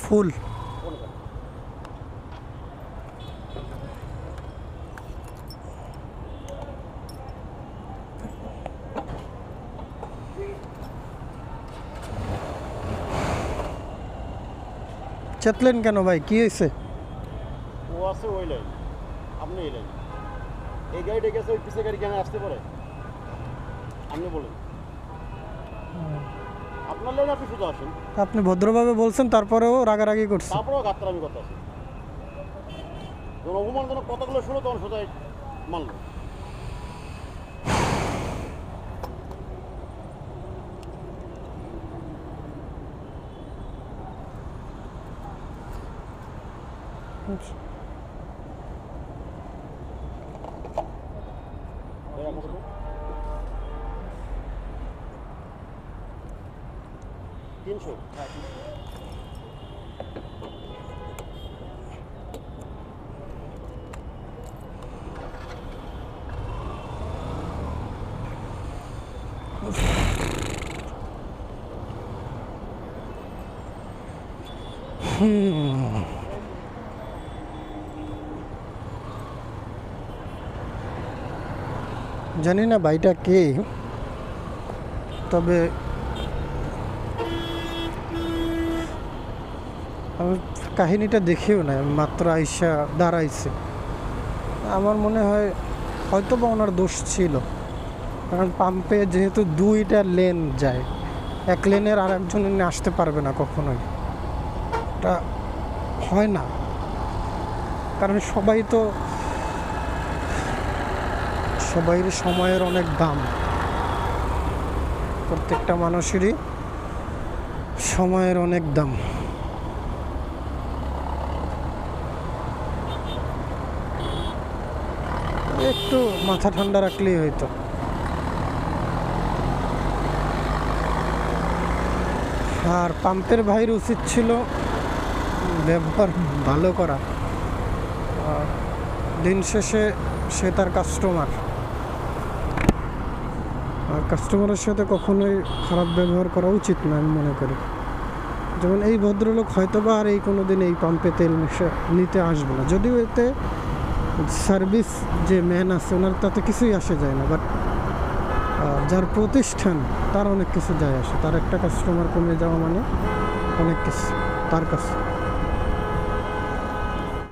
ফুল চেতলেন কেন ভাই, কি হয়েছে? ও আছে ওই লাইন, আপনি এই লাইন, এই গাড়িটা গেছে ওই পিছিয়ে গাড়ি কেন আসতে পারে আপনি বলেন? আপনার লাইন আপনি শুধু আসেন। আপনি ভদ্রভাবে বলছেন, তারপরেও রাগারাগি করছে। তারপরেও গাত্রামি কথা আছে, যখন অপমানজনক কথাগুলো শুনো তখন সোজাই মানলো। তিনশো জানি না ভাইটা কে, তবে আমি কাহিনীটা দেখিও না, মাত্র আইসা দাঁড়াইছে। আমার মনে হয় হয়তো বা ওনার দোষ ছিল, কারণ পাম্পে যেহেতু দুইটা লেন যায়, এক লেনের আর একজন আসতে পারবে না কখনোই, এটা হয় না। কারণ সবাই সময়ের অনেক দাম, প্রত্যেকটা মানুষেরই সময়ের অনেক দাম। একটু মাথা ঠান্ডা রাখলেই হয়তো। আর পাম্পের ভাইয়ের উচিত ছিল ব্যবহার ভালো করা। দিন শেষে সে তার কাস্টমার, আর কাস্টমারের সাথে কখনোই খারাপ ব্যবহার করা উচিত না আমি মনে করি। যেমন এই ভদ্রলোক হয়তো বা আর এই কোনো দিন এই পাম্পে তেল নিতে আসবে না, যদিও এতে সার্ভিস যে ম্যান আছে ওনার তাতে কিছুই আসে যায় না, বাট যার প্রতিষ্ঠান তার অনেক কিছু যায় আসে। তার একটা কাস্টমার কমে যাওয়া মানে অনেক কিছু তার কাছে।